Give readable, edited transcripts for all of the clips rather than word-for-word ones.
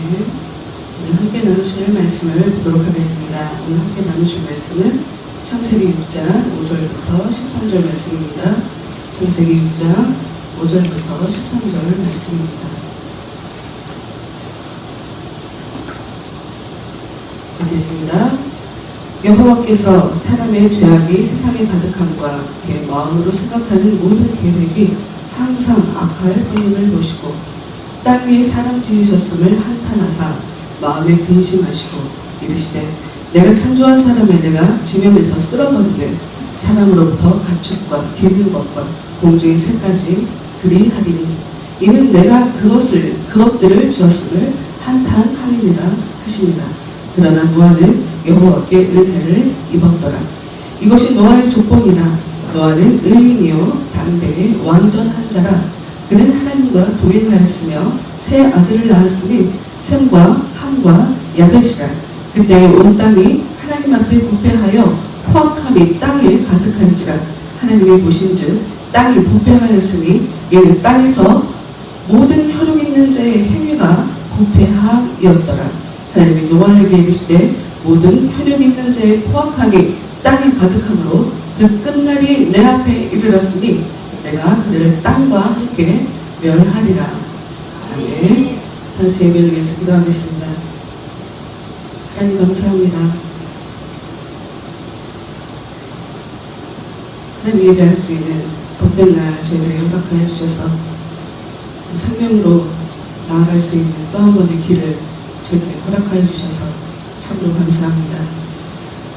네, 오늘 함께 나누실 말씀을 보도록 하겠습니다. 오늘 함께 나누실 말씀은 창세기 6장 5절부터 13절 말씀입니다. 창세기 6장 5절부터 13절 말씀입니다. 읽겠습니다. 여호와께서 사람의 죄악이 세상에 가득함과 그의 마음으로 생각하는 모든 계획이 항상 악할 뿐임을 보시고 땅 위에 사람 지으셨음을 한탄하사 마음에 근심하시고 이르시되 내가 창조한 사람을 내가 지면에서 쓸어버리되 사람으로부터 가축과 기는 것과 공중의 새까지 그리하리니 이는 내가 그것들을 지었음을 한탄함이니라 하시니라. 그러나 노아는 여호와께 은혜를 입었더라. 이것이 노아의 조건이라. 노아는 의인이요 당대의 완전한 자라. 그는 하나님과 동행하였으며 세 아들을 낳았으니 셈과 함과 야벳이라. 그때 온 땅이 하나님 앞에 부패하여 포악함이 땅에 가득한지라. 하나님이 보신즉 땅이 부패하였으니 이는 땅에서 모든 혈육 있는 자의 행위가 부패함이었더라. 하나님이 노아에게 이르시되 모든 혈육 있는 자의 포악함이 땅에 가득함으로 그 끝날이 내 앞에 이르렀으니 내가 그들을 땅과 함께 멸하리라. 아멘. 다시 예배를 위해서 기도하겠습니다. 하나님 감사합니다. 하나님 예배할 수 있는 복된 날 저희들에게 허락하여 주셔서 생명으로 나아갈 수 있는 또 한 번의 길을 저희들에게 허락하여 주셔서 참으로 감사합니다.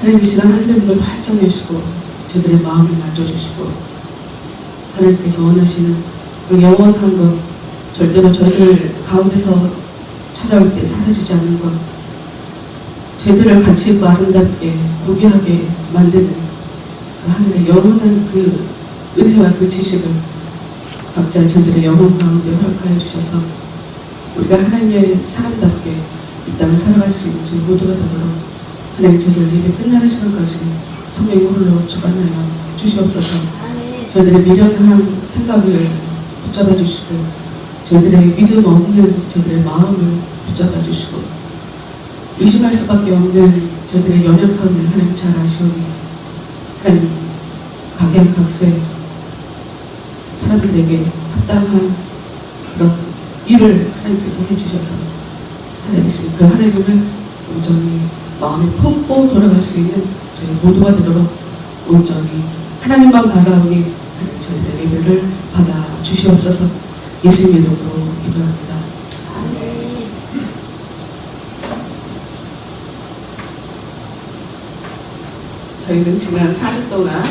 하나님 이 시간 하늘의 문을 활짝 여시고 저희들의 마음을 만져주시고 하나님께서 원하시는 그 영원한 것, 절대로 저희들 가운데서 찾아올 때 사라지지 않는 것, 저희들을 가치 있고 아름답게 고귀하게 만드는 그 하늘의 영원한 그 은혜와 그 지식을 각자 저희들의 영혼 가운데 허락하여 주셔서 우리가 하나님의 사람답게 이 땅을 살아갈 수 있는 주 모두가 되도록 하나님 저를 예배 끝나는 시간까지 성령의 홀로 주관하여 주시옵소서. 저희들의 미련한 생각을 붙잡아 주시고 저희들의 믿음 없는 저희들의 마음을 붙잡아 주시고 의심할 수밖에 없는 저희들의 연약함을 하나님 잘 아시오니 하나님 각양각색 사람들에게 합당한 그런 일을 하나님께서 해주셔서 살아계신 그 하나님을 온전히 마음이 품고 돌아갈 수 있는 저희 모두가 되도록 온전히 하나님만 바라오니 하나님 저희들의 예배를 받아 주시옵소서. 예수님의 이름으로 기도합니다. 아멘. 저희는 지난 4주 동안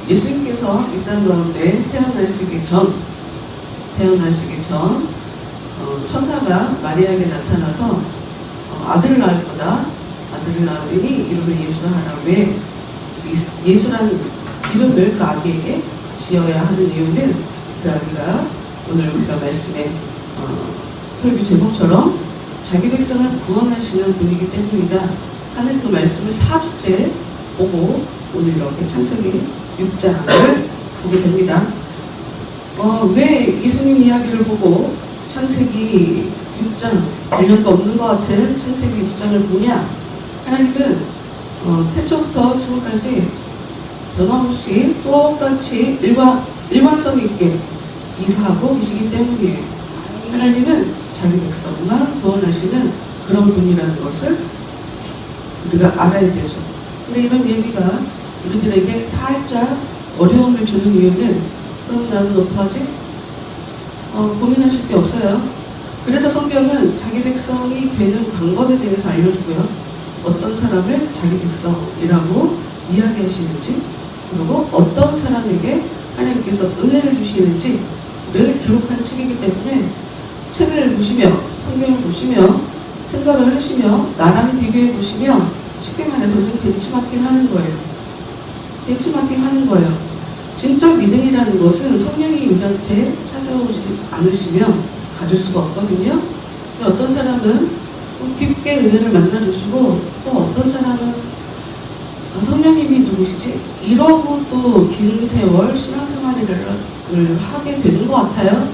예수님께서 이 땅 가운데 태어나시기 전 천사가 마리아에게 나타나서 아들을 낳을 거다. 아들을 낳으리니 이름을 예수라 하라. 왜 예수란 이름을 그 아기에게 지어야 하는 이유는 그 아기가 오늘 우리가 말씀에 설교 제목처럼 자기 백성을 구원하시는 분이기 때문이다 하는 그 말씀을 4주째 보고 오늘 이렇게 창세기 6장을 보게 됩니다. 왜 예수님 이야기를 보고 창세기 6장 관련도 없는 것 같은 창세기 6장을 보냐? 하나님은 태초부터 지금까지 변함없이 똑같이 일관성 있게 일하고 계시기 때문이에요. 하나님은 자기 백성만 구원하시는 그런 분이라는 것을 우리가 알아야 되죠. 근데 이런 얘기가 우리들에게 살짝 어려움을 주는 이유는 그럼 나는 어떡하지? 고민하실 게 없어요. 그래서 성경은 자기 백성이 되는 방법에 대해서 알려주고요. 어떤 사람을 자기 백성이라고 이야기하시는지 그리고 어떤 사람에게 하나님께서 은혜를 주시는지를 기록한 책이기 때문에 책을 보시며 성경을 보시며 생각을 하시며 나랑 비교해 보시며 쉽게 말해서 좀 벤치마킹 하는 거예요. 벤치마킹 하는 거예요. 진짜 믿음이라는 것은 성령이 우리한테 찾아오지 않으시면 가질 수가 없거든요. 근데 어떤 사람은 깊게 은혜를 만나주시고 또 어떤 사람은 성령님이 누구시지? 이러고 또 긴 세월 신앙생활을 하게 되는 것 같아요.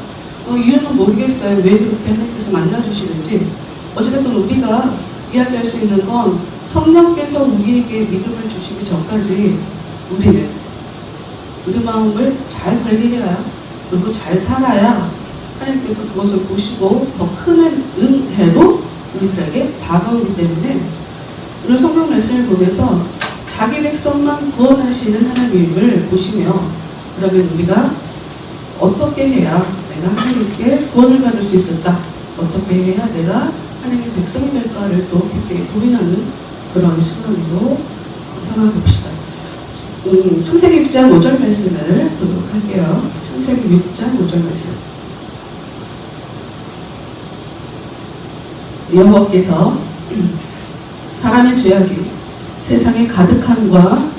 이유는 모르겠어요. 왜 그렇게 하나님께서 만나주시는지. 어찌됐든 우리가 이야기할 수 있는 건 성령께서 우리에게 믿음을 주시기 전까지 우리는 우리 마음을 잘 관리해야, 그리고 잘 살아야 하나님께서 그것을 보시고 더 큰 은혜로 우리들에게 다가오기 때문에 오늘 성경 말씀을 보면서 자기 백성만 구원하시는 하나님을 보시며, 그러면 우리가 어떻게 해야 내가 하나님께 구원을 받을 수 있을까? 어떻게 해야 내가 하나님의 백성이 될까를 또 깊게 고민하는 그런 시간으로 삼아봅시다. 창세기 6장 5절 말씀을 보도록 할게요. 창세기 6장 5절 말씀. 여호와께서 사람의 죄악이 세상에 가득함과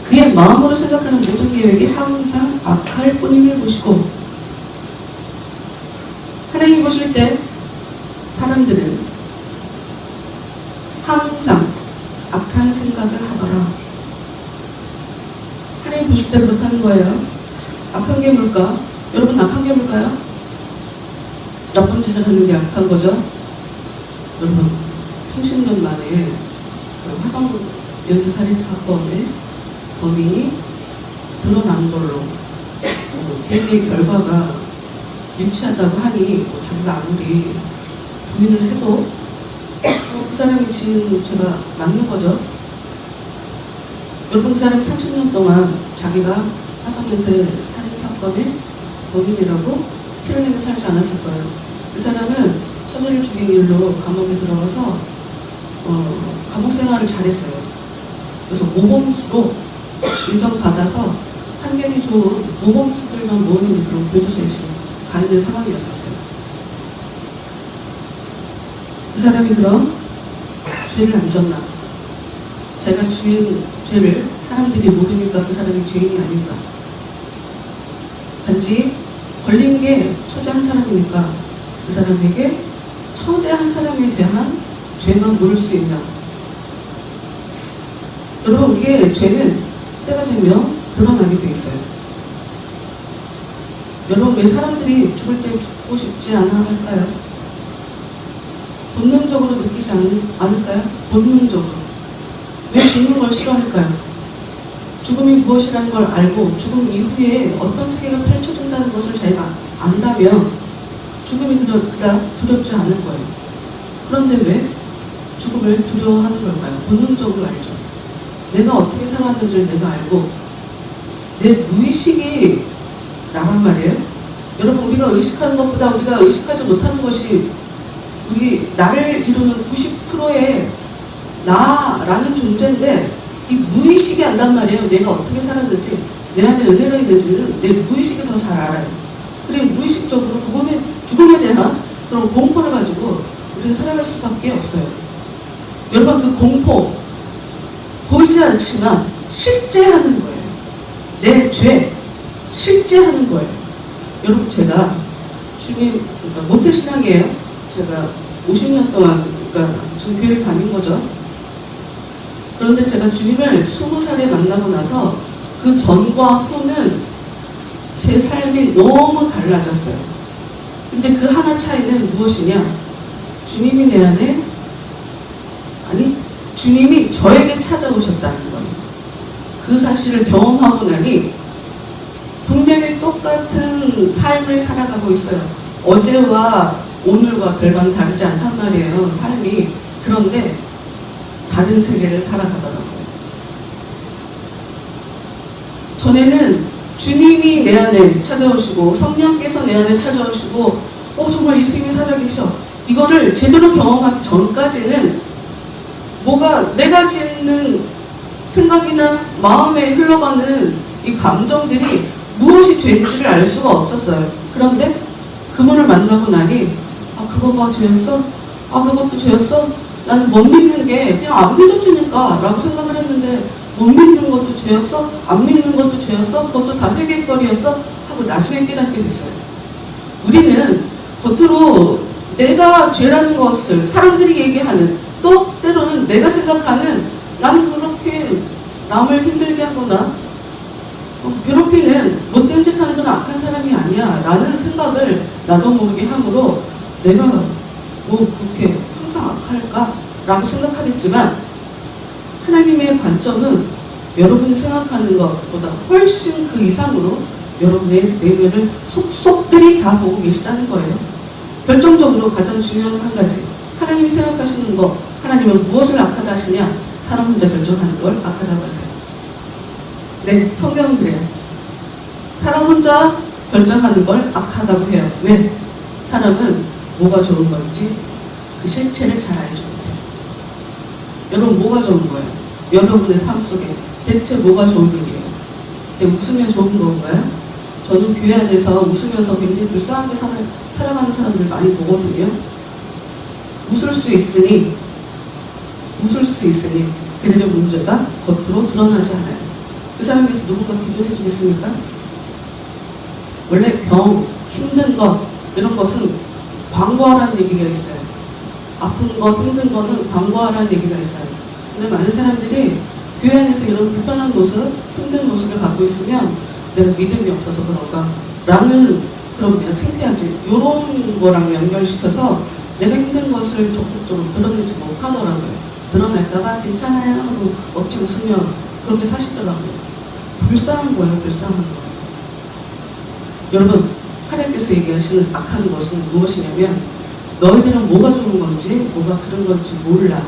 그의 마음으로 생각하는 모든 계획이 항상 악할 뿐임을 보시고, 하나님 보실 때 사람들은 항상 악한 생각을 하더라. 하나님 보실 때 그렇다는 거예요. 악한 게 뭘까? 여러분, 악한 게 뭘까요? 나쁜 짓을 하는 게 악한 거죠. 여러분, 30년 만에 그 화성 연쇄 살인 사건의 범인이 드러난 걸로 DNA 결과가 일치한다고 하니 자기가 아무리 부인을 해도 그 사람이 지은 죄가 맞는 거죠. 여러분, 그 사람이 30년 동안 자기가 화성 연쇄 살인 사건의 범인이라고 티를 내며 살지 않았을 거예요. 그 사람은 처제를 죽인 일로 감옥에 들어가서 감옥 생활을 잘했어요. 그래서 모범수로 인정받아서 환경이 좋은 모범수들만 모이는 그런 교도소에 지금 가 있는 상황이었었어요. 그 사람이 그럼 죄를 안 졌나? 자기가 지은 죄를 사람들이 모르니까 그 사람이 죄인이 아닌가? 단지 걸린 게 처제 한 사람이니까 그 사람에게 처제 한 사람에 대한 죄만 물을 수 있나? 여러분, 우리의 죄는 때가 되면 드러나게 돼 있어요. 여러분, 왜 사람들이 죽을 때 죽고 싶지 않아 할까요? 본능적으로 느끼지 않을까요? 본능적으로. 왜 죽는 걸 싫어할까요? 죽음이 무엇이라는 걸 알고 죽음 이후에 어떤 세계가 펼쳐진다는 것을 자기가 안다면 죽음이 그닥 두렵지 않을 거예요. 그런데 왜 죽음을 두려워하는 걸까요? 본능적으로 알죠. 내가 어떻게 살았는지를 내가 알고 내 무의식이 나란 말이에요. 여러분, 우리가 의식하는 것보다 우리가 의식하지 못하는 것이 우리 나를 이루는 90%의 나라는 존재인데, 이 무의식이 안단 말이에요. 내가 어떻게 살았는지, 내 안에 은혜가 있는지는 내 무의식이 더 잘 알아요. 그리고 무의식적으로 죽음에 대한 그런 공포를 가지고 우리는 살아갈 수밖에 없어요. 여러분, 그 공포 보이지 않지만 실제 하는 거예요. 내 죄 실제 하는 거예요. 여러분, 제가 주님, 그러니까 모태신앙이에요. 제가 50년 동안 전 교회를 다닌 거죠. 그런데 제가 주님을 20살에 만나고 나서 그 전과 후는 제 삶이 너무 달라졌어요. 근데 그 하나 차이는 무엇이냐? 주님이 내 안에, 아니, 주님이 저에게 찾아오셨다는 거예요. 그 사실을 경험하고 나니 분명히 똑같은 삶을 살아가고 있어요. 어제와 오늘과 별반 다르지 않단 말이에요, 삶이. 그런데 다른 세계를 살아가더라고요. 전에는 주님이 내 안에 찾아오시고 성령께서 내 안에 찾아오시고 정말 예수님이 살아계셔, 이거를 제대로 경험하기 전까지는 뭐가 내가 짓는 생각이나 마음에 흘러가는 이 감정들이 무엇이 죄인지를 알 수가 없었어요. 그런데 그분을 만나고 나니 그거가 죄였어? 그것도 죄였어? 나는 못 믿는 게 그냥 안 믿어지니까 라고 생각을 했는데, 못 믿는 것도 죄였어? 안 믿는 것도 죄였어? 그것도 다 회개거리였어? 하고 나중에 깨닫게 됐어요. 우리는 겉으로 내가 죄라는 것을 사람들이 얘기하는, 또 때로는 내가 생각하는, 나는 그렇게 남을 힘들게 하거나 괴롭히는 못된 짓 하는 건 악한 사람이 아니야 라는 생각을 나도 모르게 함으로 내가 뭐 그렇게 항상 악할까? 라고 생각하겠지만 하나님의 관점은 여러분이 생각하는 것보다 훨씬 그 이상으로 여러분의 내면을 속속들이 다 보고 계시다는 거예요. 결정적으로 가장 중요한 한 가지, 하나님이 생각하시는 것, 하나님은 무엇을 악하다 하시냐? 사람 혼자 결정하는 걸 악하다고 하세요. 네, 성경은 그래요. 사람 혼자 결정하는 걸 악하다고 해요. 왜? 사람은 뭐가 좋은 건지 그 실체를 잘 알지 못해요. 여러분, 뭐가 좋은 거예요? 여러분의 삶 속에 대체 뭐가 좋은 일이에요? 웃으면 좋은 건가요? 저는 교회 안에서 웃으면서 굉장히 불쌍하게 살아가는 사람들 많이 보거든요. 웃을 수 있으니 그들의 문제가 겉으로 드러나지 않아요. 그 사람에 대해서 누군가 기도해 주겠습니까? 원래 병, 힘든 것 이런 것은 광고하라는 얘기가 있어요. 아픈 거, 힘든 거는 광고하라는 얘기가 있어요. 근데 많은 사람들이 교회 안에서 이런 불편한 모습, 힘든 모습을 갖고 있으면 내가 믿음이 없어서 그런가 라는, 그럼 내가 창피하지, 이런 거랑 연결시켜서 내가 힘든 것을 적극적으로 드러내지 못하더라고요. 드러낼까봐 괜찮아요 하고 억지 웃으며 그렇게 사시더라고요. 불쌍한 거예요. 불쌍한 거예요. 여러분, 하나님께서 얘기하시는 악한 것은 무엇이냐면 너희들은 뭐가 좋은 건지 뭐가 그런 건지 몰라.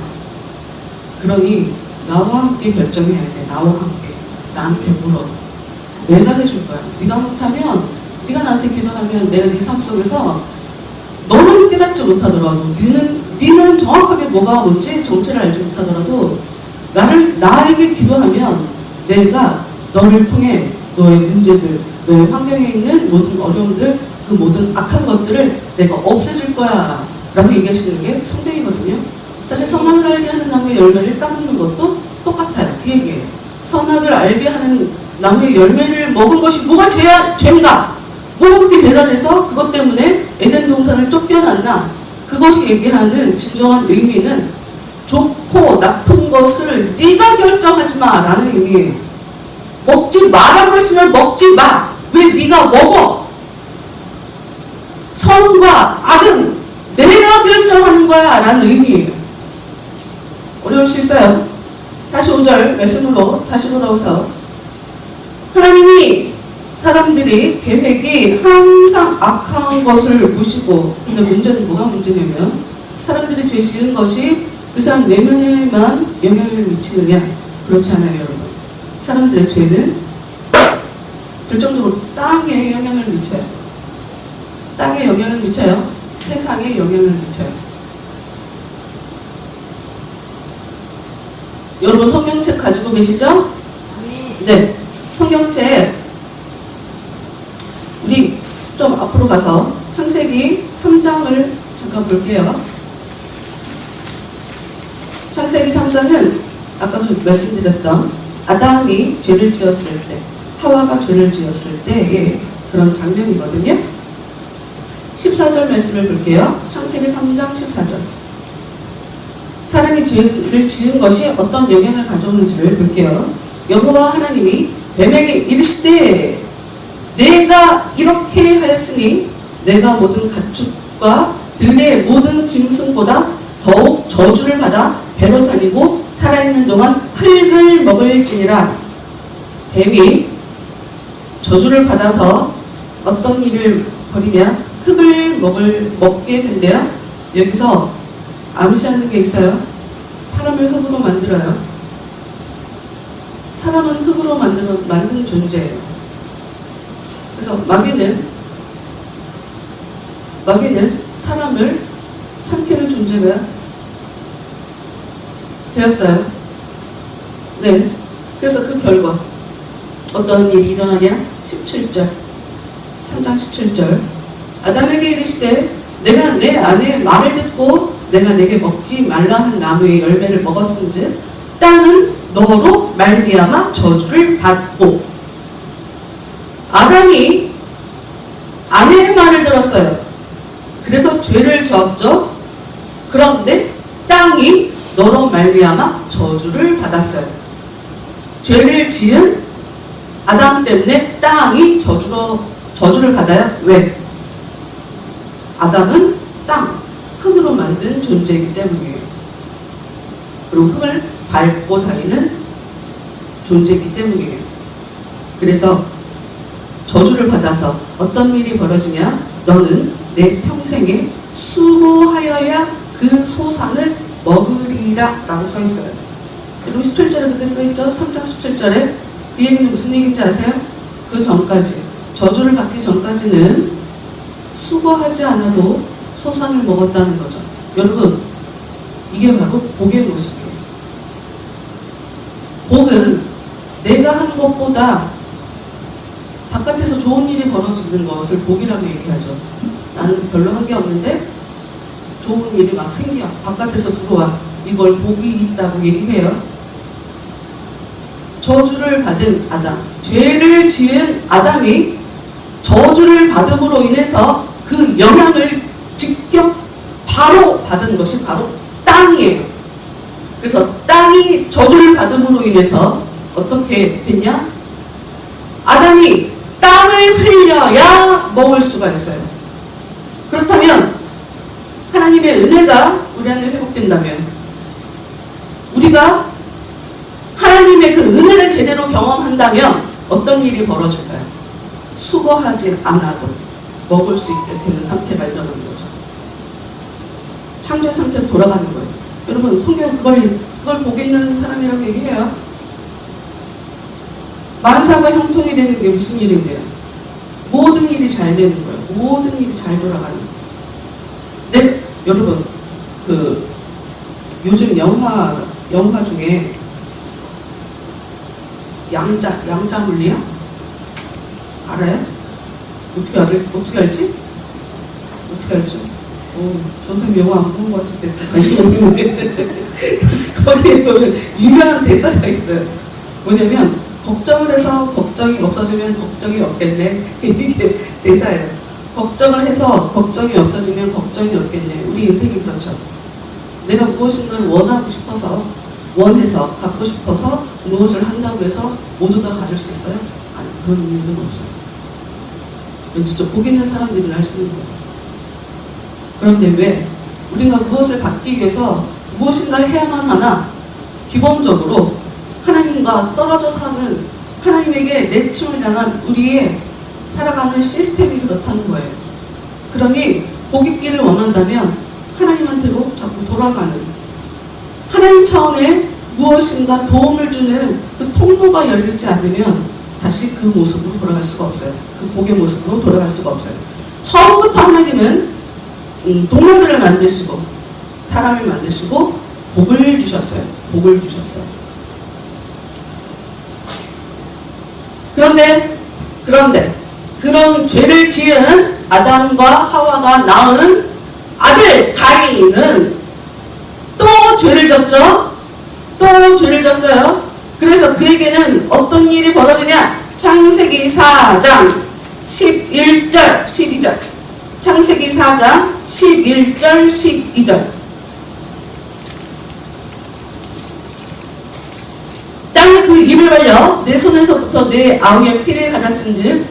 그러니 나와 함께 결정해야 돼. 나와 함께. 나한테 물어. 내가 해줄 거야. 네가 못하면, 네가 나한테 기도하면 내가 네 삶 속에서 너는 깨닫지 못하더라도, 네는 정확하게 뭐가 뭔지 정체를 알지 못하더라도 나에게 기도하면 내가 너를 통해 너의 문제들, 너의 환경에 있는 모든 어려움들, 그 모든 악한 것들을 내가 없애줄 거야 라고 얘기하시는 게 성경이거든요. 사실 선악을 알게 하는 나무의 열매를 따먹는 것도 똑같아요. 그 얘기예요. 선악을 알게 하는 나무의 열매를 먹은 것이 뭐가 죄인가? 뭐가 그렇게 대단해서 그것 때문에 에덴 동산을 쫓겨났나? 그것이 얘기하는 진정한 의미는 좋고 나쁜 것을 네가 결정하지 마 라는 의미예요. 먹지 마라고 했으면 먹지 마. 왜 네가 먹어? 선과 악은 내가 결정하는 거야 라는 의미예요. 어려울 수 있어요. 다시 5절 말씀으로 다시 돌아오서, 하나님이 사람들이 계획이 항상 악한 것을 보시고, 근데 문제는 뭐가 문제냐면 사람들이 죄 지은 것이 그 사람 내면에만 영향을 미치느냐? 그렇지 않아요, 여러분. 사람들의 죄는 결정적으로 땅에 영향을 미쳐요. 땅에 영향을 미쳐요. 세상에 영향을 미쳐요. 여러분 성경책 가지고 계시죠? 네. 성경책 우리 좀 앞으로 가서 창세기 3장을 잠깐 볼게요. 창세기 3장은 아까도 말씀드렸던 아담이 죄를 지었을 때, 하와가 죄를 지었을 때의 그런 장면이거든요. 14절 말씀을 볼게요. 창세기 3장 14절. 사람이 죄를 지은 것이 어떤 영향을 가져오는지를 볼게요. 여호와 하나님이 뱀에게 이르시되 내가 이렇게 하였으니 내가 모든 가축과 들의 모든 짐승보다 더욱 저주를 받아 배로 다니고 살아있는 동안 흙을 먹을지니라. 뱀이 저주를 받아서 어떤 일을 벌이냐? 흙을 먹게 된대요. 여기서 암시하는 게 있어요. 사람을 흙으로 만들어요. 사람은 흙으로 만든 존재예요. 그래서 마귀는 사람을 삼키는 존재가 되었어요. 네. 그래서 그 결과 어떤 일이 일어나냐? 17절. 3장 17절. 아담에게 이르시되 내가 내 아내의 말을 듣고 내가 내게 먹지 말라 한 나무의 열매를 먹었은즉 땅은 너로 말미암아 저주를 받고. 아담이 아내의 말을 들었어요. 그래서 죄를 지었죠. 그런데 땅이 너로 말미암아 저주를 받았어요. 죄를 지은 아담 때문에 땅이 저주를 받아요. 왜? 아담은 땅, 흙으로 만든 존재이기 때문이에요. 그리고 흙을 밟고 다니는 존재이기 때문이에요. 그래서 저주를 받아서 어떤 일이 벌어지냐? 너는 내 평생에 수고하여야 그 소산을 먹으리라 라고 써있어요. 그리고 17절에 그렇게 써있죠? 3장 17절에 그 얘기는 무슨 얘기인지 아세요? 그 전까지, 저주를 받기 전까지는 수고하지 않아도 소산을 먹었다는 거죠. 여러분, 이게 바로 복의 모습이에요. 복은 내가 한 것보다 바깥에서 좋은 일이 벌어지는 것을 복이라고 얘기하죠. 나는 별로 한 게 없는데 좋은 일이 막 생겨. 바깥에서 들어와. 이걸 복이 있다고 얘기해요. 저주를 받은 아담, 죄를 지은 아담이 저주를 받음으로 인해서 그 영향을 직접 바로 받은 것이 바로 땅이에요. 그래서 땅이 저주를 받음으로 인해서 어떻게 됐냐? 아담이 땅을 흘려야 먹을 수가 있어요. 그렇다면 하나님의 은혜가 우리 안에 회복된다면 우리가 하나님의 그 은혜를 제대로 경험한다면 어떤 일이 벌어질까요? 수고하지 않아도 먹을 수 있게 되는 상태가 일어나는 거죠. 창조의 상태로 돌아가는 거예요. 여러분, 성경 그걸 복 있는 사람이라고 얘기해요. 만사가 형통이 되는 게 무슨 일인데요? 모든 일이 잘 되는 거예요. 모든 일이 잘 돌아가는 거예요. 네, 여러분, 요즘 영화 중에 양자 물리학? 알아요? 어떻게 알지? 저 사람 영화 안 본 것 같은데 관심 없는데 거기에 보면 유명한 대사가 있어요. 뭐냐면 걱정을 해서 걱정이 없어지면 걱정이 없겠네. 이게 대사예요. 걱정을 해서 걱정이 없어지면 걱정이 없겠네. 우리 인생이 그렇죠. 내가 무엇인가를 원하고 싶어서 원해서 갖고 싶어서 무엇을 한다고 해서 모두 다 가질 수 있어요? 아니, 그런 의미는 없어요. 진짜 복 있는 사람들이 할 수 있는 거예요. 그런데 왜 우리가 무엇을 갖기 위해서 무엇인가를 해야만 하나? 기본적으로 하나님과 떨어져 사는, 하나님에게 내침을 당한 우리의 살아가는 시스템이 그렇다는 거예요. 그러니 복 있기를 원한다면 하나님한테로 자꾸 돌아가는, 하나님 차원의 무엇인가 도움을 주는 그 통로가 열리지 않으면 다시 그 모습으로 돌아갈 수가 없어요. 그 복의 모습으로 돌아갈 수가 없어요. 처음부터 하나님은 동물들을 만드시고 사람을 만드시고 복을 주셨어요. 복을 주셨어요. 그런데 그런 죄를 지은 아담과 하와가 낳은 아들 가인은 또 죄를 졌죠. 또 죄를 졌어요. 그래서 그에게는 어떤 일이 벌어지냐? 창세기 4장 11절 12절. 창세기 4장 11절 12절. 땅에 그 입을 벌려 내 손에서부터 내 아우의 피를 받았은즉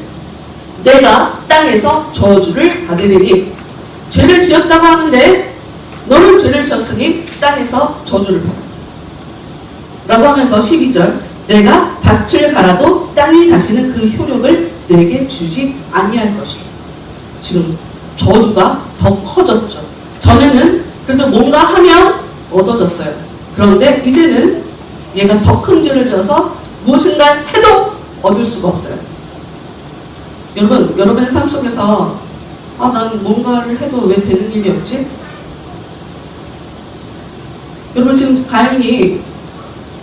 내가 땅에서 저주를 받으리니. 죄를 지었다고 하는데 너는 죄를 지었으니 땅에서 저주를 받아 라고 하면서 12절, 내가 밭을 갈아도 땅이 다시는 그 효력을 내게 주지 아니할 것이다. 지금 저주가 더 커졌죠. 전에는 그래도 뭔가 하면 얻어졌어요. 그런데 이제는 얘가 더 큰 죄를 지어서 무엇인가 해도 얻을 수가 없어요. 여러분의 삶 속에서 난 뭔가를 해도 왜 되는 일이 없지? 여러분, 지금 가인이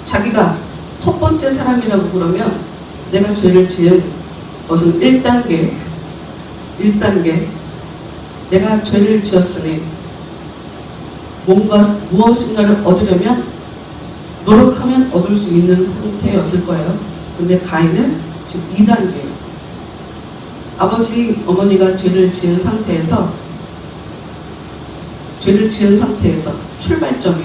자기가 첫 번째 사람이라고 그러면 내가 죄를 지은 것은 1단계 내가 죄를 지었으니 무엇인가를 얻으려면 노력하면 얻을 수 있는 상태였을 거예요. 근데 가인은 지금 2단계예요. 아버지, 어머니가 죄를 지은 상태에서 출발점이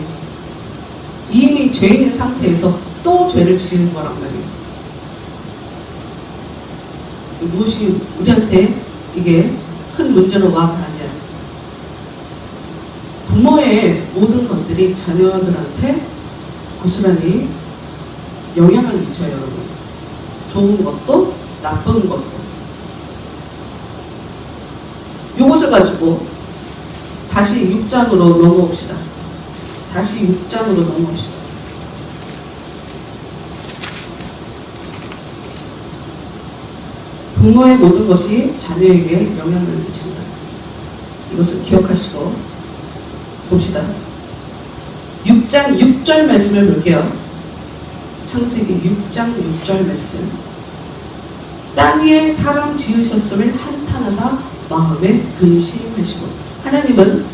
이미 죄인인 상태에서 또 죄를 지은 거란 말이에요. 무엇이 우리한테 이게 큰 문제로 와 닿냐. 부모의 모든 것들이 자녀들한테 고스란히 영향을 미쳐요, 여러분. 좋은 것도 나쁜 것도. 이것을 가지고 다시 6장으로 넘어옵시다. 다시 6장으로 넘어옵시다. 부모의 모든 것이 자녀에게 영향을 미친다. 이것을 기억하시고 봅시다. 6장 6절 말씀을 볼게요. 창세기 6장 6절 말씀. 땅 위에 사람 지으셨음을 한탄하사 마음에 근심하시고. 하나님은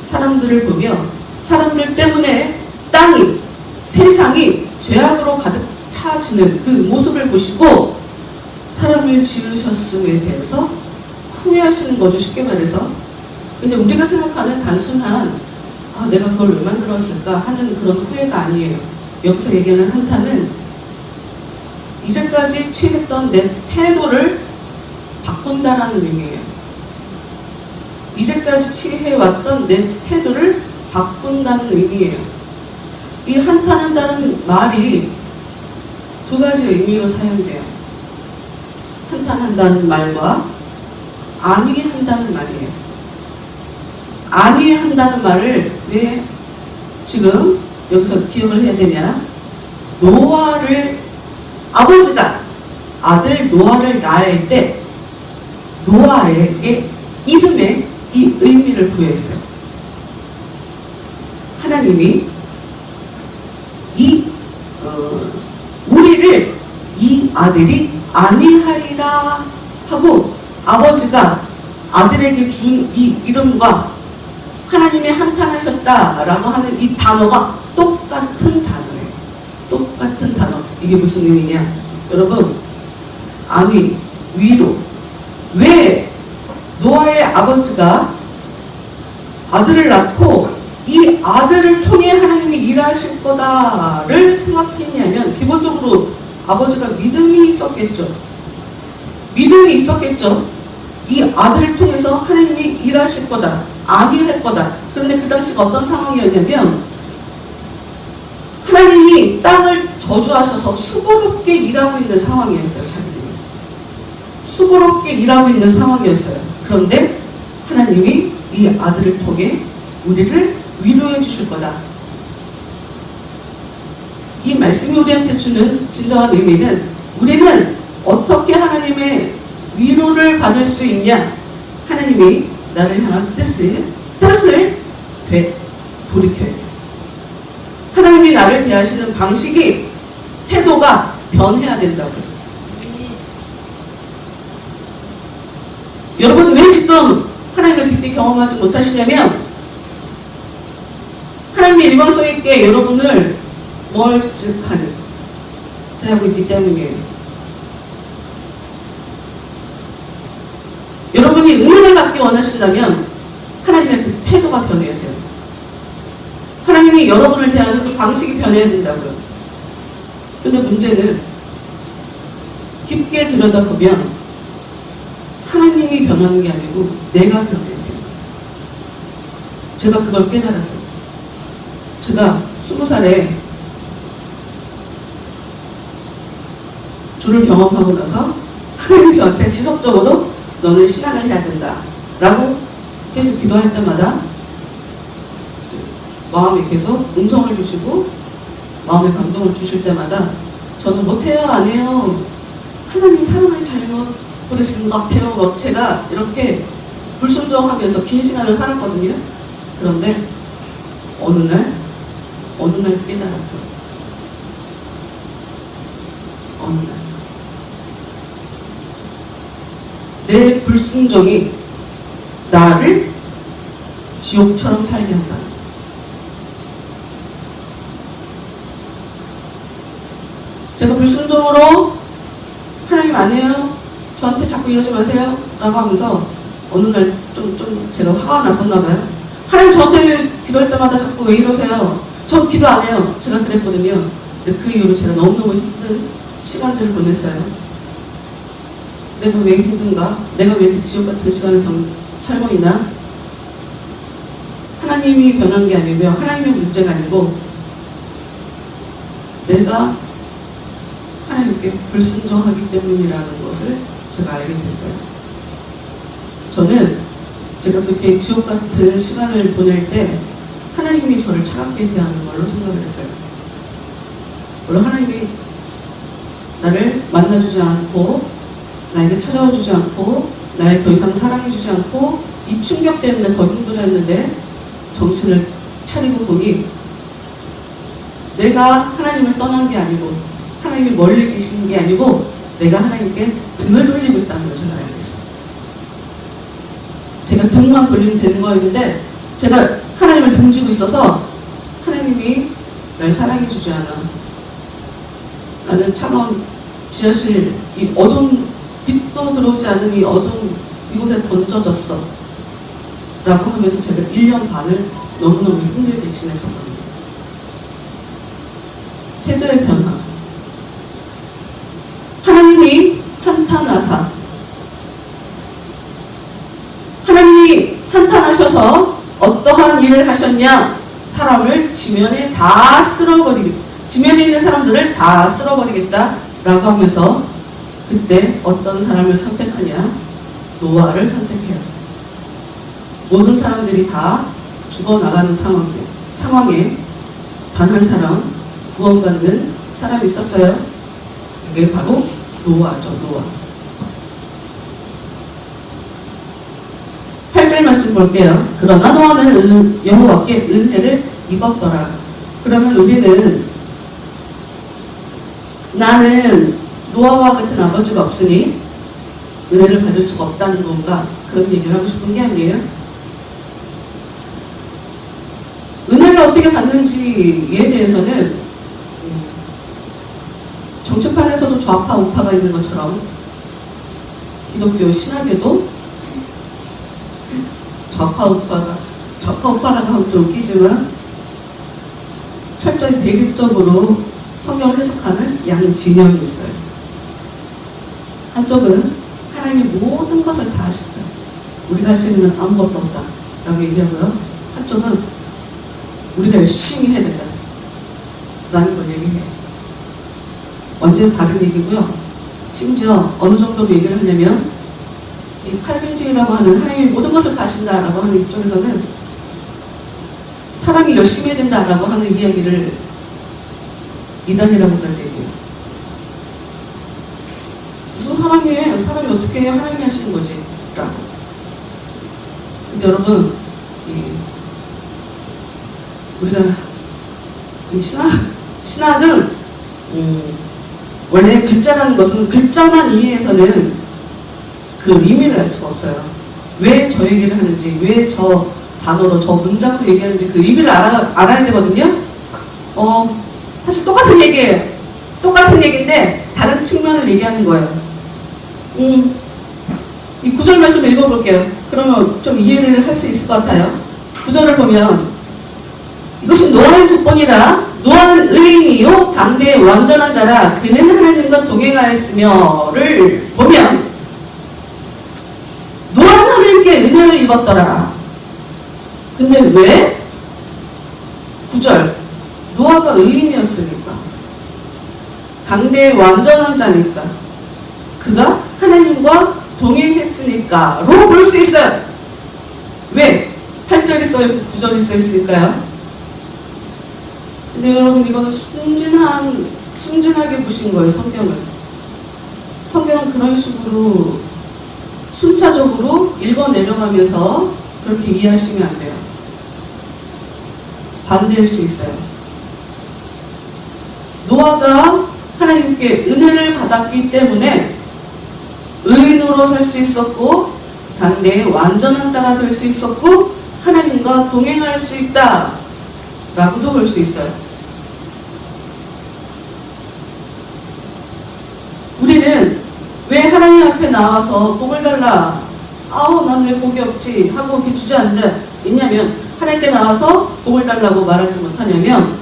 사람들을 보며 사람들 때문에 땅이, 세상이 죄악으로 가득 차지는 그 모습을 보시고 사람을 지으셨음에 대해서 후회하시는 거죠, 쉽게 말해서. 근데 우리가 생각하는 단순한 내가 그걸 왜 만들었을까 하는 그런 후회가 아니에요. 여기서 얘기하는 한탄은 이제까지 취했던 내 태도를 바꾼다라는 의미예요. 이제까지 취해왔던 내 태도를 바꾼다는 의미예요. 이 한탄한다는 말이 두 가지 의미로 사용돼요. 한탄한다는 말과 안위한다는 말이에요. 안위한다는 말을 왜 지금 여기서 기억을 해야 되냐? 노아를, 아버지가 아들 노아를 낳을 때 노아에게 이름에 이 의미를 부여했어요. 하나님이 우리를 이 아들이 안위하리라 하고 아버지가 아들에게 준 이 이름과 하나님이 한탄하셨다라고 하는 이 단어가 똑같은 단어예요. 똑같은 단어. 이게 무슨 의미냐? 여러분, 안위, 위로. 왜 노아의 아버지가 아들을 낳고 이 아들을 통해 하나님이 일하실 거다를 생각했냐면 기본적으로 아버지가 믿음이 있었겠죠. 믿음이 있었겠죠. 이 아들을 통해서 하나님이 일하실 거다. 안위할 거다. 그런데 그 당시가 어떤 상황이었냐면 하나님이 땅을 저주하셔서 수고롭게 일하고 있는 상황이었어요. 자기들이. 수고롭게 일하고 있는 상황이었어요. 그런데 하나님이 이 아들을 통해 우리를 위로해 주실 거다. 이 말씀이 우리한테 주는 진정한 의미는 우리는 어떻게 하나님의 위로를 받을 수 있냐? 하나님이 나를 향한 뜻을 돌이켜야 돼. 하나님이 나를 대하시는 방식이, 태도가 변해야 된다고. 여러분 왜 지금 하나님을 깊이 경험하지 못하시냐면 하나님의 일관성 있게 여러분을 멀찍하는 하고 있기 때문이에요. 여러분이 은혜를 받기 원하신다면 하나님의 그 태도가 변해야 돼요. 하나님이 여러분을 대하는 그 방식이 변해야 된다고요. 그런데 문제는 깊게 들여다보면 하나님이 변하는 게 아니고 내가 변해야 돼요. 제가 그걸 깨달았어요. 제가 20살에 주를 경험하고 나서 하나님이 저한테 지속적으로 너는 신앙을 해야 된다 라고 계속 기도할 때마다 마음에 계속 음성을 주시고 마음에 감동을 주실 때마다 저는 못해요, 안 해요, 하나님 사람을 잘못 보내시는 것 같아요, 제가 이렇게 불순종하면서 긴 시간을 살았거든요. 그런데 어느 날 깨달았어요. 어느 날 내 불순종이 나를 지옥처럼 살게 한다. 제가 불순종으로 하나님 안 해요, 저한테 자꾸 이러지 마세요 라고 하면서 어느 날 좀 제가 화가 났었나 봐요. 하나님 저한테 기도할 때마다 자꾸 왜 이러세요, 전 기도 안 해요, 제가 그랬거든요. 근데 그 이후로 제가 너무너무 힘든 시간들을 보냈어요. 내가 왜 힘든가? 내가 왜 지옥 같은 시간을 살고 있나? 하나님이 변한 게 아니고요. 하나님의 문제가 아니고 내가 하나님께 불순종하기 때문이라는 것을 제가 알게 됐어요. 저는 제가 그렇게 지옥 같은 시간을 보낼 때 하나님이 저를 차갑게 대하는 걸로 생각을 했어요. 물론 하나님이 나를 만나주지 않고 나에게 찾아와 주지 않고 나를 더 이상 사랑해 주지 않고 이 충격 때문에 더 힘들어했는데 정신을 차리고 보니 내가 하나님을 떠난 게 아니고 하나님이 멀리 계신 게 아니고 내가 하나님께 등을 돌리고 있다는 걸 제가 알게 됐어요. 제가 등만 돌리면 되는 거였는데 제가 하나님을 등지고 있어서 하나님이 날 사랑해 주지 않아. 나는 차가운 지하실 이 어두운 빛도 들어오지 않는 이 어두운 이곳에 던져졌어 라고 하면서 제가 1년 반을 너무너무 힘들게 지냈었거든요. 태도의 변화. 하나님이 한탄하사 하나님이 한탄하셔서 어떠한 일을 하셨냐? 사람을 지면에 다 쓸어버리겠다. 지면에 있는 사람들을 다 쓸어버리겠다 라고 하면서 그때 어떤 사람을 선택하냐? 노아를 선택해요. 모든 사람들이 다 죽어나가는 상황에 단 한 사람 구원받는 사람이 있었어요. 그게 바로 노아죠. 노아. 8절 말씀 볼게요. 그러나 노아는 여호와께 은혜를 입었더라. 그러면 우리는 나는 노아와 같은 아버지가 없으니 은혜를 받을 수가 없다는 건가? 그런 얘기를 하고 싶은 게 아니에요. 은혜를 어떻게 받는지에 대해서는 정치판에서도 좌파 우파가 있는 것처럼 기독교 신학에도 좌파 우파라고 하면 좀 웃기지만 철저히 대립적으로 성경을 해석하는 양 진영이 있어요. 한쪽은 하나님이 모든 것을 다 하신다. 우리가 할 수 있는 건 아무것도 없다 라고 얘기하고요. 한쪽은 우리가 열심히 해야 된다 라는 걸 얘기해요. 완전히 다른 얘기고요. 심지어 어느 정도로 얘기를 하냐면 이 칼빈주의라고 하는 하나님이 모든 것을 다 하신다라고 하는 이쪽에서는 사람이 열심히 해야 된다라고 하는 이야기를 이단이라고까지 얘기해요. 무슨 사람이에요? 사람이 어떻게 해야 하나님이 하시는 거지? 라고. 근데 여러분 우리가 이 신학은 원래 글자라는 것은 글자만 이해해서는 그 의미를 알 수가 없어요. 왜 저 얘기를 하는지, 왜 저 단어로, 저 문장으로 얘기하는지 그 의미를 알아야 되거든요. 사실 똑같은 얘기예요. 똑같은 얘기인데 다른 측면을 얘기하는 거예요. 이 9절 말씀 읽어볼게요. 그러면 좀 이해를 할 수 있을 것 같아요. 9절을 보면 이것이 노아의 조건이라 노아는 의인이요 당대의 완전한 자라 그는 하나님과 동행하였으며를 보면 노아는 하나님께 은혜를 입었더라. 근데 왜? 9절 노아가 의인이었으니까 당대의 완전한 자니까 그가 하나님과 동행했으니까로 볼 수 있어요. 왜? 8절이 써있고 9절이 써있을까요? 근데 여러분 이거는 순진하게 보신 거예요. 성경은 그런 식으로 순차적으로 읽어 내려가면서 그렇게 이해하시면 안 돼요. 반대일 수 있어요. 노아가 하나님께 은혜를 받았기 때문에 의인으로 살 수 있었고 당대의 완전한 자가 될 수 있었고 하나님과 동행할 수 있다 라고도 볼 수 있어요. 우리는 왜 하나님 앞에 나와서 복을 달라 난 왜 복이 없지 하고 이렇게 주저앉아 있냐면 하나님께 나와서 복을 달라고 말하지 못하냐면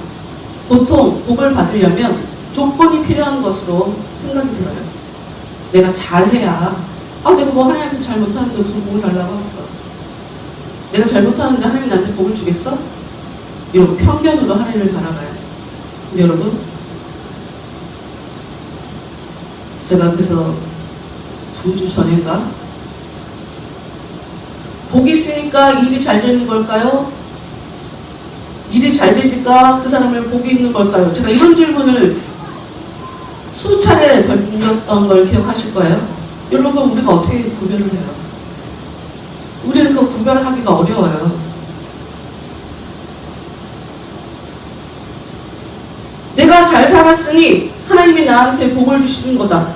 보통 복을 받으려면 조건이 필요한 것으로 생각이 들어요. 내가 잘해야, 내가 뭐 하나님한테 잘 못하는데 무슨 복을 달라고 하겠어. 내가 잘 못하는데 하나님 나한테 복을 주겠어? 이런 편견으로 하나님을 바라봐요. 근데 여러분, 제가 그래서 2주 전인가 복이 있으니까 일이 잘 되는 걸까요? 일이 잘 되니까 그 사람을 복이 있는 걸까요? 제가 이런 질문을 수차례 던졌던 걸 기억하실 거예요. 여러분, 우리가 어떻게 구별을 해요? 우리는 그 구별을 하기가 어려워요. 내가 잘 살았으니 하나님이 나한테 복을 주시는 거다.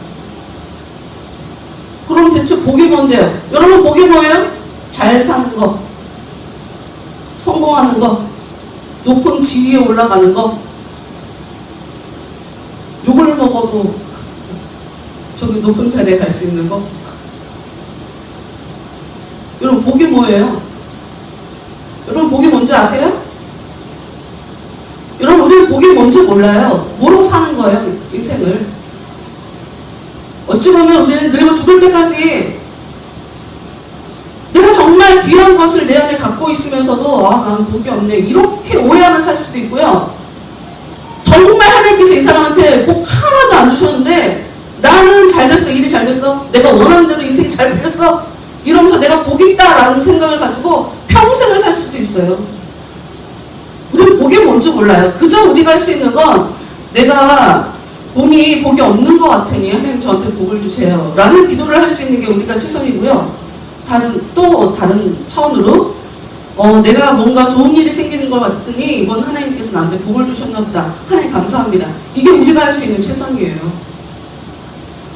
그럼 대체 복이 뭔데요? 여러분, 복이 뭐예요? 잘 사는 거, 성공하는 거, 높은 지위에 올라가는 거, 욕을 먹어도 저기 높은 자리에 갈 수 있는 거. 여러분, 복이 뭐예요? 여러분, 복이 뭔지 아세요? 여러분, 우리는 복이 뭔지 몰라요. 모르고 사는 거예요, 인생을. 어찌 보면 우리는 늙어 죽을 때까지 내가 정말 귀한 것을 내 안에 갖고 있으면서도 나는 복이 없네, 이렇게 오해하며 살 수도 있고요. 정말 하나님께서 이 사람한테 복 하나도 안 주셨는데 나는 잘 됐어, 일이 잘 됐어, 내가 원하는 대로 인생이 잘 풀렸어, 이러면서 내가 복이 있다라는 생각을 가지고 평생을 살 수도 있어요. 우리는 복이 뭔지 몰라요. 그저 우리가 할 수 있는 건, 내가 몸이 복이 없는 것 같으니 하나님 저한테 복을 주세요 라는 기도를 할 수 있는 게 우리가 최선이고요. 다른 차원으로 내가 뭔가 좋은 일이 생기는 것 같으니 이건 하나님께서 나한테 복을 주셨나 보다, 하나님 감사합니다, 이게 우리가 할 수 있는 최선이에요.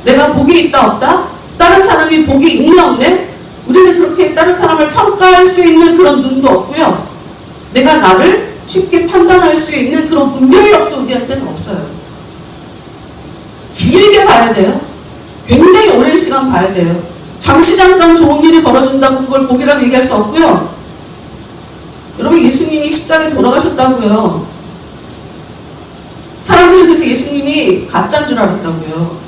내가 복이 있다 없다, 다른 사람이 복이 있냐 없네, 우리는 그렇게 다른 사람을 평가할 수 있는 그런 눈도 없고요. 내가 나를 쉽게 판단할 수 있는 그런 분별력도 우리한테는 없어요. 길게 봐야 돼요. 굉장히 오랜 시간 봐야 돼요. 잠시 잠깐 좋은 일이 벌어진다고 그걸 복이라고 얘기할 수 없고요. 여러분, 예수님이 십자가에 돌아가셨다고요. 사람들이 그래서 예수님이 가짜인 줄 알았다고요.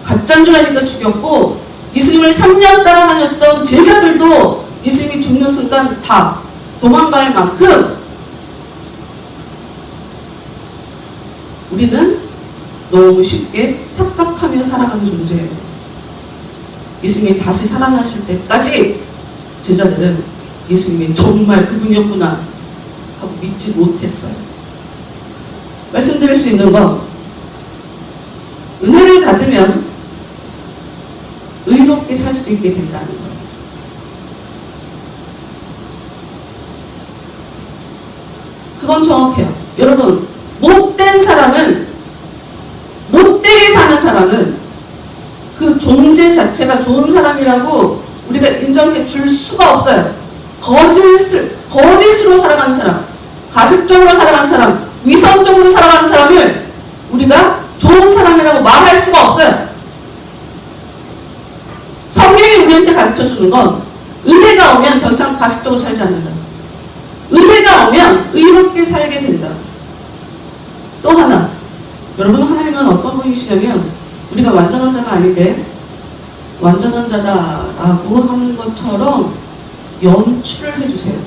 가짜인 줄 아니까 죽였고, 예수님을 3년 따라다녔던 제자들도 예수님이 죽는 순간 다 도망갈 만큼 우리는 너무 쉽게 착각하며 살아가는 존재예요. 예수님이 다시 살아나실 때까지 제자들은 예수님이 정말 그분이었구나 하고 믿지 못했어요. 말씀드릴 수 있는 건, 은혜를 받으면 의롭게 살 수 있게 된다는 거예요. 그건 정확해요. 여러분, 못된 사람은, 못되게 사는 사람은 그 존재 자체가 좋은 사람이라고 우리가 인정해 줄 수가 없어요. 거짓으로 살아가는 사람, 가식적으로 살아가는 사람, 위선적으로 살아가는 사람을 우리가 좋은 사람이라고 말할 수가 없어요. 성경이 우리한테 가르쳐주는 건, 은혜가 오면 더 이상 가식적으로 살지 않는다. 은혜가 오면 의롭게 살게 된다. 또 하나, 여러분, 하나님은 어떤 분이시냐면, 우리가 완전한 자가 아닌데 완전한 자다라고 하는 것처럼 연출을 해주세요.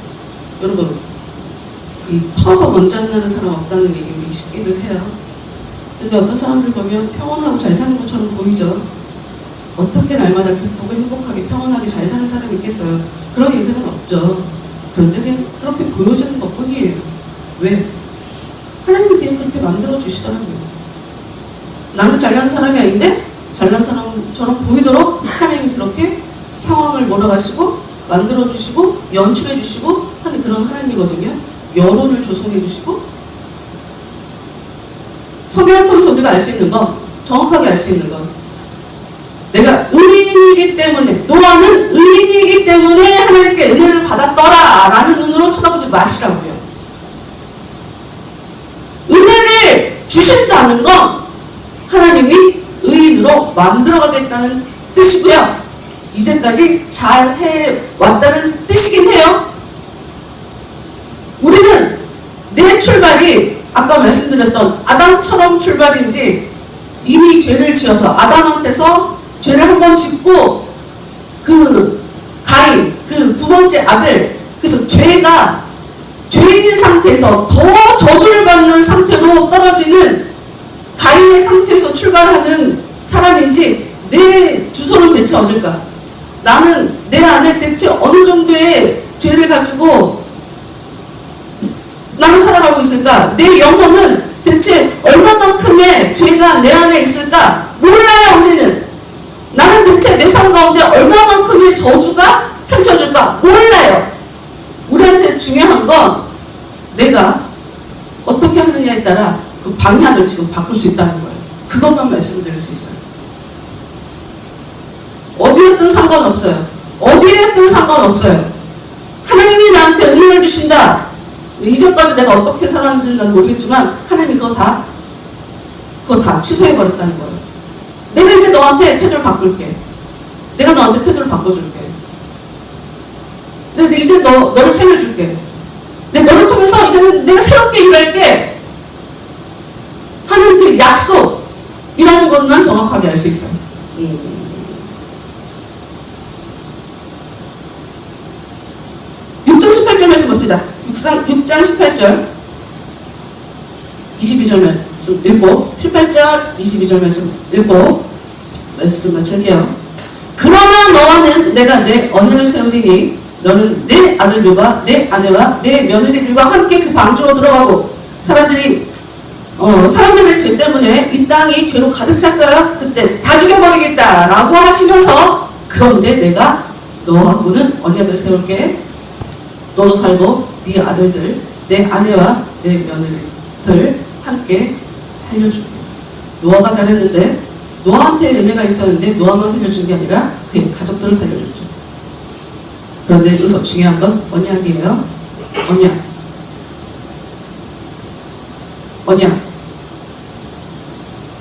여러분, 이 터서 먼지 안 나는 사람 없다는 얘기 우리 쉽게들 해요. 근데 어떤 사람들 보면 평온하고 잘 사는 것처럼 보이죠. 어떻게 날마다 기쁘고 행복하게 평온하게 잘 사는 사람이 있겠어요? 그런 인생은 없죠. 그런데 그냥 그렇게 보여지는 것 뿐이에요. 왜? 하나님이 그냥 그렇게 만들어 주시더라고요. 나는 잘난 사람이 아닌데 잘난 사람처럼 보이도록 하나님이 그렇게 상황을 몰아가시고 만들어 주시고 연출해 주시고 하는 그런 하나님이거든요. 여론을 조성해 주시고. 성경을 통해서 우리가 알 수 있는 건, 정확하게 알 수 있는 건, 내가 의인이기 때문에, 노아는 의인이기 때문에 하나님께 은혜를 받았더라 라는 눈으로 쳐다보지 마시라고요. 은혜를 주신다는 건 하나님이 의인으로 만들어가겠다는 뜻이고요. 이제까지 잘 해왔다는 뜻이긴 해요. 우리는 내 출발이 아까 말씀드렸던 아담처럼 출발인지, 이미 죄를 지어서 아담한테서 죄를 한 번 짓고 그 가인, 그 두 번째 아들, 그래서 죄인인 상태에서 더 저주를 받는 상태로 떨어지는 가인의 상태에서 출발하는 사람인지 내 주소는 대체 어딜까? 나는 내 안에 대체 어느 정도의 죄를 가지고 나는 살아가고 있을까? 내 영혼은 대체 얼마만큼의 죄가 내 안에 있을까? 몰라요, 우리는. 나는 대체 내 삶 가운데 얼마만큼의 저주가 펼쳐질까? 몰라요. 우리한테 중요한 건 내가 어떻게 하느냐에 따라 그 방향을 지금 바꿀 수 있다는 거예요. 그것만 말씀드릴 수 있어요. 어디였든 상관없어요. 어디였든 상관없어요. 하나님이 나한테 은혜를 주신다. 이전까지 내가 어떻게 살았는지는 모르겠지만 하나님이 그거 다 취소해버렸다는 거예요. 내가 이제 너한테 태도를 바꿀게. 내가 너한테 태도를 바꿔줄게. 내가 이제 너를 살려줄게. 너를 통해서 이제는 내가 새롭게 일할게 하는 그 약속이라는 것만 정확하게 알 수 있어요. 6장 18절 말씀 봅시다. 6장 18절 22절 말씀 읽고 18절 22절 말씀 읽고 말씀 마칠게요. 그러나 너와는 내가 내 언약을 세우리니 너는 내 아들들과 내 아내와 내 며느리들과 함께 그 방주로 들어가고 사람들의 죄 때문에 이 땅이 죄로 가득 찼어요. 그때 다 죽여버리겠다 라고 하시면서 그런데 내가 너하고는 언약을 세울게. 너도 살고 네 아들들 내 아내와 내 며느리들 함께 살려줄게. 노아가 잘했는데 노아한테 은혜가 있었는데 노아만 살려준 게 아니라 그의 가족들을 살려줬죠. 그런데 여기서 중요한 건 언약이에요. 언약.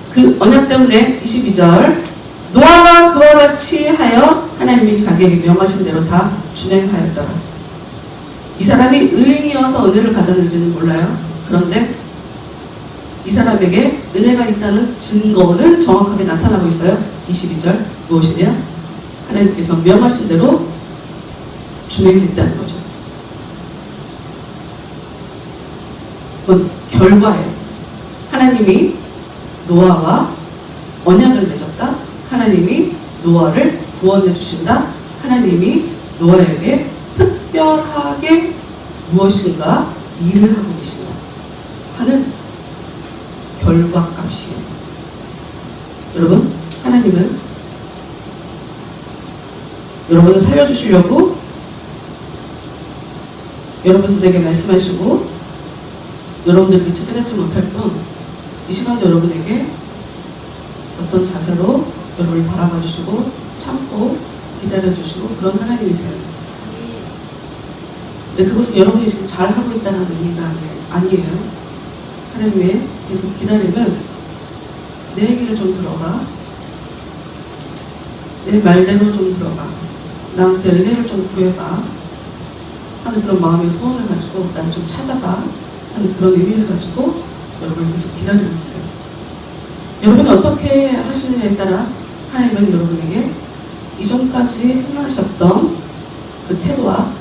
그 언약 때문에 22절 노아가 그와 같이 하여 하나님이 자기에게 명하신 대로 다 준행하였더라. 이 사람이 의인이어서 은혜를 받았는지는 몰라요. 그런데 이 사람에게 은혜가 있다는 증거는 정확하게 나타나고 있어요. 22절 무엇이냐? 하나님께서 명하신 대로 준행했다는 거죠. 그건 결과예요. 하나님이 노아와 언약을 맺었다. 하나님이 노아를 구원해 주신다. 하나님이 노아에게 특별하게 무엇인가 일을 하고 계신다 하는 결과값이에요. 여러분, 하나님은 여러분을 살려주시려고 여러분들에게 말씀하시고 여러분들을 미처 깨닫지 못할 뿐 이 시간도 여러분에게 어떤 자세로 여러분을 바라봐 주시고 참고 기다려 주시고 그런 하나님이세요. 근데 그것은 여러분이 지금 잘하고 있다는 의미가 아니에요. 하나님의 계속 기다림은 내 얘기를 좀 들어봐. 내 말대로 좀 들어봐. 나한테 은혜를 좀 구해봐. 하는 그런 마음의 소원을 가지고 날 좀 찾아봐. 하는 그런 의미를 가지고 여러분을 계속 기다리고 계세요. 여러분이 어떻게 하시느냐에 따라 하나님은 여러분에게 이전까지 행하셨던 그 태도와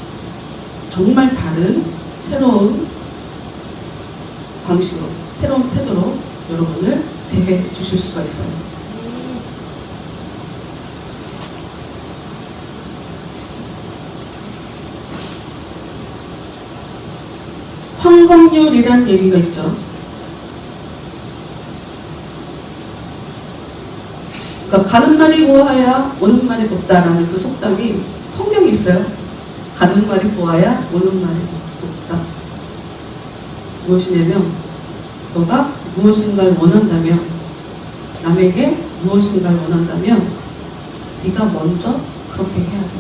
정말 다른 새로운 방식으로, 새로운 태도로 여러분을 대해 주실 수가 있어요. 황금률이란 얘기가 있죠. 그러니까 가는 말이 고와야 오는 말이 곱다라는 그 속담이 성경에 있어요. 가는 말이 고와야 오는 말이 곱다. 무엇이냐면 너가 무엇인가를 원한다면 남에게 무엇인가를 원한다면 네가 먼저 그렇게 해야 돼.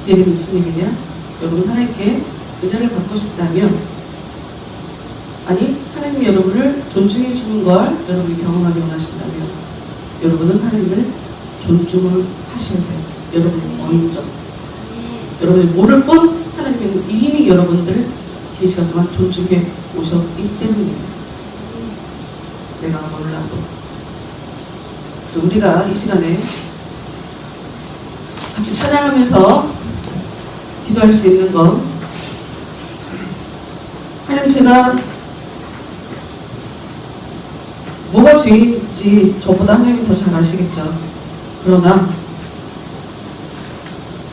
이 얘기는 무슨 얘기냐? 여러분 하나님께 은혜를 받고 싶다면 아니 하나님이 여러분을 존중해 주는 걸 여러분이 경험하기 원하신다면 여러분은 하나님을 존중을 하셔야 돼요. 여러분이 먼저. 여러분이 모를 뿐 하나님은 이미 여러분들을 긴 시간 동안 존중해 오셨기 때문이에요. 내가 몰라도. 그래서 우리가 이 시간에 같이 찬양하면서 기도할 수 있는 것, 하나님, 제가 뭐가 죄인지 저보다 하나님이 더 잘 아시겠죠. 그러나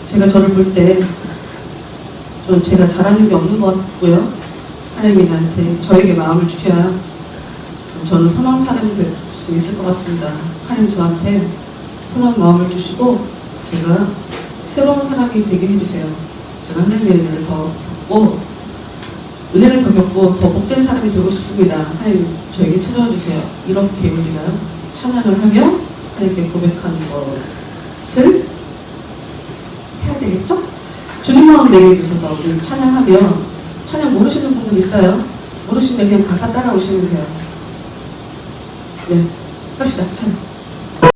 제가 저를 볼 때 전 제가 잘하는 게 없는 것 같고요. 하나님이 나한테 저에게 마음을 주셔야 저는 선한 사람이 될 수 있을 것 같습니다. 하나님 저한테 선한 마음을 주시고 제가 새로운 사람이 되게 해주세요. 제가 하나님의 은혜를 더 겪고 더 복된 사람이 되고 싶습니다. 하나님 저에게 찾아와 주세요. 이렇게 우리가 찬양을 하며 하나님께 고백하는 것을 해야 되겠죠? 주님 마음 내게 주셔서 우리 찬양하며, 찬양 모르시는 분들 있어요? 모르시면 그냥 가사 따라오시면 돼요. 네, 합시다. 찬양.